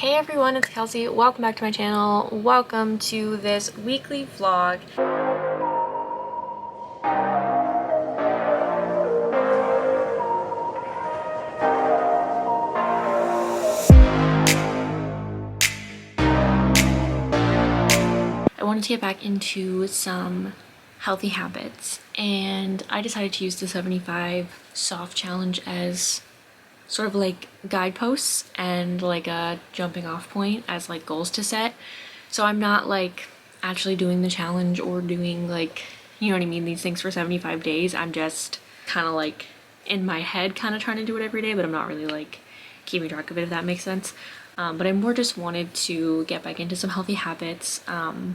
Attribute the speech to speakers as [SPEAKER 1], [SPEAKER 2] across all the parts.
[SPEAKER 1] Hey everyone, it's Kelsey. Welcome back to my channel. Welcome to this weekly vlog. I wanted to get back into some healthy habits, and I decided to use the 75 soft challenge as sort of like guideposts and like a jumping off point as like goals to set. So I'm not like actually doing the challenge or doing like, you know what I mean, these things for 75 days. I'm just kind of like in my head kind of trying to do it every day, but I'm not really like keeping track of it, if that makes sense. But I more just wanted to get back into some healthy habits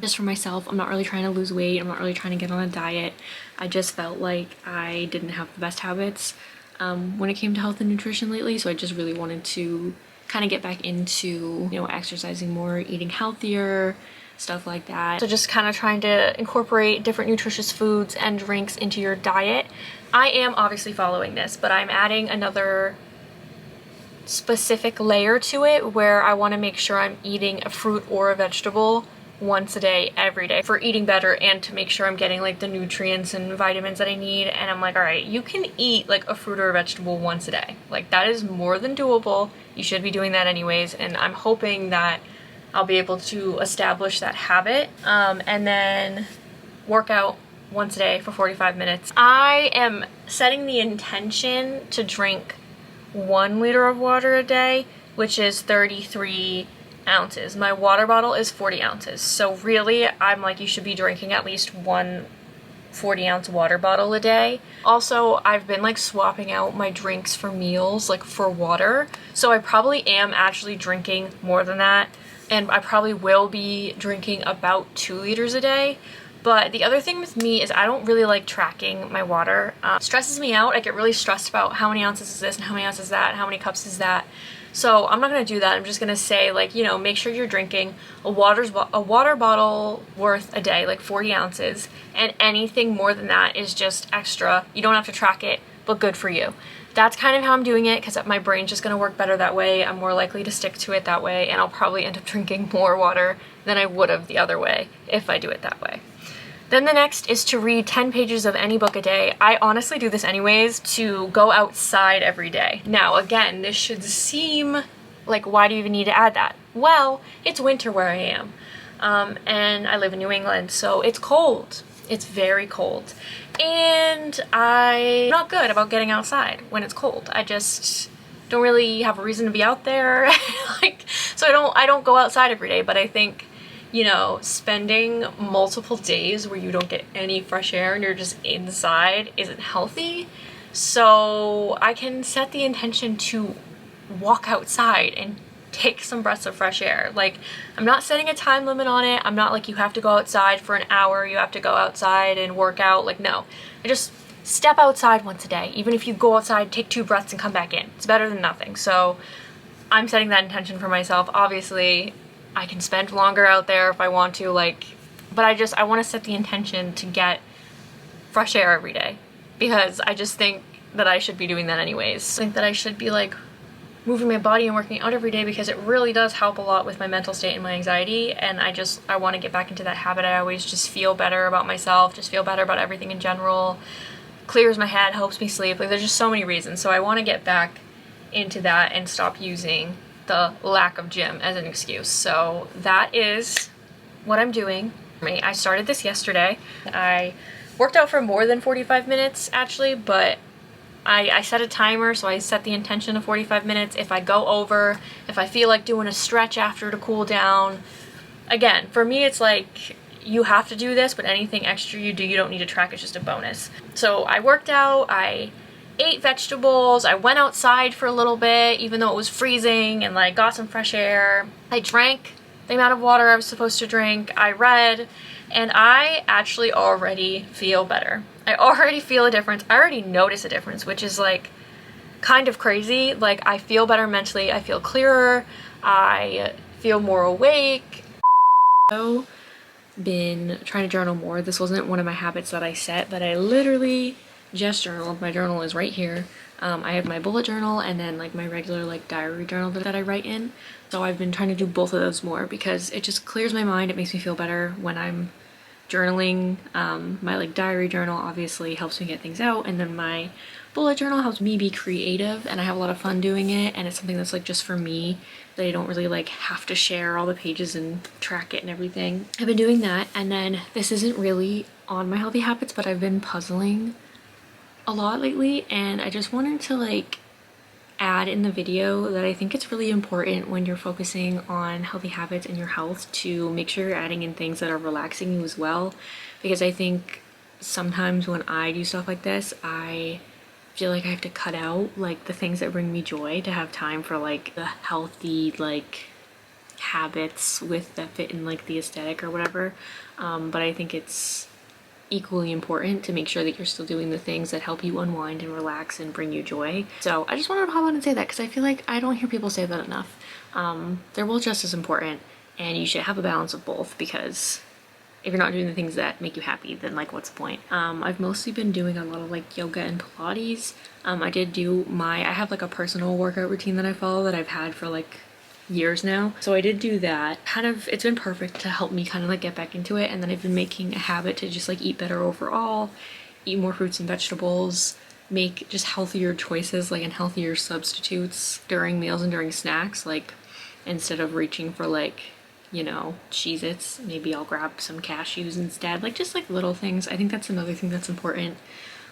[SPEAKER 1] just for myself. I'm not really trying to lose weight. I'm not really trying to get on a diet. I just felt like I didn't have the best habits when it came to health and nutrition lately, so I just really wanted to kind of get back into, you know, exercising more, eating healthier, stuff like that. So just kind of trying to incorporate different nutritious foods and drinks into your diet. I am obviously following this, but I'm adding another specific layer to it where I want to make sure I'm eating a fruit or a vegetable once a day, every day, for eating better and to make sure I'm getting like the nutrients and vitamins that I need. And I'm like, all right, you can eat like a fruit or a vegetable once a day. Like that is more than doable. You should be doing that anyways. And I'm hoping that I'll be able to establish that habit and then work out once a day for 45 minutes. I am setting the intention to drink 1 liter of water a day, which is 33 ounces. My water bottle is 40 ounces. So really, I'm like, you should be drinking at least one 40-ounce water bottle a day. Also, I've been like swapping out my drinks for meals, like for water. So I probably am actually drinking more than that. And I probably will be drinking about 2 liters a day. But the other thing with me is I don't really like tracking my water. Stresses me out. I get really stressed about how many ounces is this and how many ounces is that, and how many cups is that. So I'm not going to do that. I'm just going to say, like, you know, make sure you're drinking a water bottle worth a day, like 40 ounces. And anything more than that is just extra. You don't have to track it, but good for you. That's kind of how I'm doing it because my brain's just going to work better that way. I'm more likely to stick to it that way, and I'll probably end up drinking more water than I would have the other way if I do it that way. Then the next is to read 10 pages of any book a day. I honestly do this anyways, to go outside every day. Now, again, this should seem like, why do you even need to add that? Well, it's winter where I am, and I live in New England, so it's cold. It's very cold, and I'm not good about getting outside when it's cold. I just don't really have a reason to be out there. So I don't go outside every day, but I think, you know, spending multiple days where you don't get any fresh air and you're just inside isn't healthy. So I can set the intention to walk outside and take some breaths of fresh air. Like, I'm not setting a time limit on it. I'm not like, you have to go outside for an hour, you have to go outside and work out. Like, no. I just step outside once a day. Even if you go outside, take 2 breaths and come back in. It's better than nothing. So I'm setting that intention for myself. Obviously, I can spend longer out there if I want to, like, but I want to set the intention to get fresh air every day, because I just think that I should be doing that anyways. I think that I should be like moving my body and working out every day, because it really does help a lot with my mental state and my anxiety, and I want to get back into that habit. I always just feel better about myself, just feel better about everything in general, clears my head, helps me sleep. Like, there's just so many reasons. So I want to get back into that and stop using the lack of gym as an excuse. So that is what I'm doing. I started this yesterday. I worked out for more than 45 minutes actually, but I set a timer, so I set the intention of 45 minutes. If I go over, if I feel like doing a stretch after to cool down, again, for me it's like, you have to do this, but anything extra you do, you don't need to track. It's just a bonus. So I worked out, I ate vegetables, I went outside for a little bit even though it was freezing, and like got some fresh air. I drank the amount of water I was supposed to drink, I read, and I actually already feel better. I already feel a difference. I already notice a difference, which is like kind of crazy. Like, I feel better mentally, I feel clearer, I feel more awake. I've been trying to journal more. This wasn't one of my habits that I set, but I literally just journaled. My journal is right here. I have my bullet journal and then like my regular like diary journal that I write in. So I've been trying to do both of those more because it just clears my mind. It makes me feel better when I'm journaling. My like diary journal obviously helps me get things out, and then my bullet journal helps me be creative, and I have a lot of fun doing it, and it's something that's like just for me that I don't really like have to share all the pages and track it and everything. I've been doing that, and then this isn't really on my healthy habits, but I've been puzzling a lot lately, and I just wanted to like add in the video that I think it's really important when you're focusing on healthy habits and your health to make sure you're adding in things that are relaxing you as well, because I think sometimes when I do stuff like this, I feel like I have to cut out like the things that bring me joy to have time for like the healthy like habits with that fit in like the aesthetic or whatever. But I think it's equally important to make sure that you're still doing the things that help you unwind and relax and bring you joy. So I just wanted to hop on and say that because I feel like I don't hear people say that enough. They're both just as important, and you should have a balance of both, because if you're not doing the things that make you happy, then like what's the point? I've mostly been doing a lot of like yoga and Pilates. I have like a personal workout routine that I follow that I've had for like years now. So I did do that. It's been perfect to help me kind of like get back into it. And then I've been making a habit to just like eat better overall, eat more fruits and vegetables, make just healthier choices like and healthier substitutes during meals and during snacks. Like instead of reaching for like, you know, Cheez-Its, maybe I'll grab some cashews instead. Like just like little things. I think that's another thing that's important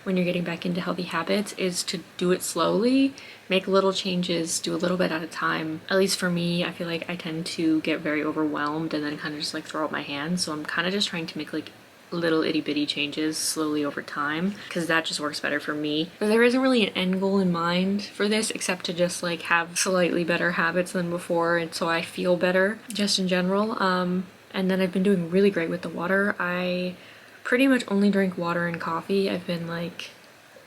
[SPEAKER 1] when you're getting back into healthy habits, is to do it slowly, make little changes, do a little bit at a time. At least for me, I feel like I tend to get very overwhelmed and then kind of just like throw up my hands. So I'm kind of just trying to make like little itty bitty changes slowly over time, because that just works better for me. But there isn't really an end goal in mind for this except to just like have slightly better habits than before, and so I feel better just in general. And then I've been doing really great with the water. I pretty much only drink water and coffee. I've been like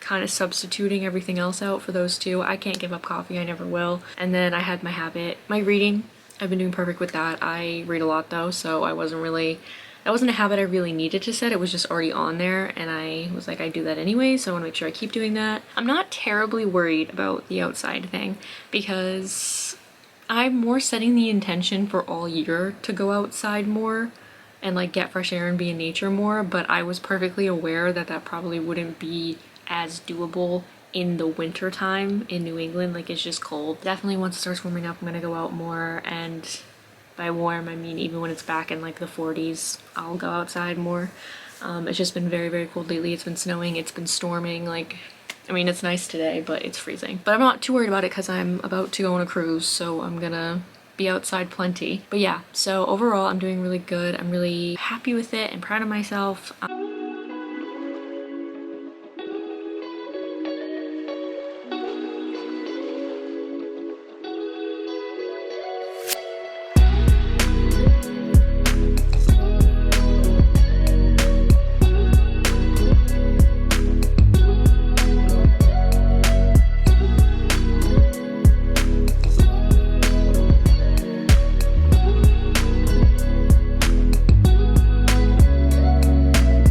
[SPEAKER 1] kind of substituting everything else out for those two. I can't give up coffee, I never will. And then I had my reading. I've been doing perfect with that. I read a lot though, so that wasn't a habit I really needed to set. It was just already on there, and I was like, I do that anyway, so I want to make sure I keep doing that. I'm not terribly worried about the outside thing because I'm more setting the intention for all year to go outside more and like get fresh air and be in nature more, but I was perfectly aware that that probably wouldn't be as doable in the winter time in New England. Like it's just cold. Definitely once it starts warming up, I'm gonna go out more, and by warm I mean even when it's back in like the 40s, I'll go outside more. It's just been very, very cold lately. It's been snowing, it's been storming. Like, I mean, it's nice today, but it's freezing. But I'm not too worried about it because I'm about to go on a cruise, so I'm gonna be outside plenty. But yeah, so overall I'm doing really good. I'm really happy with it and proud of myself.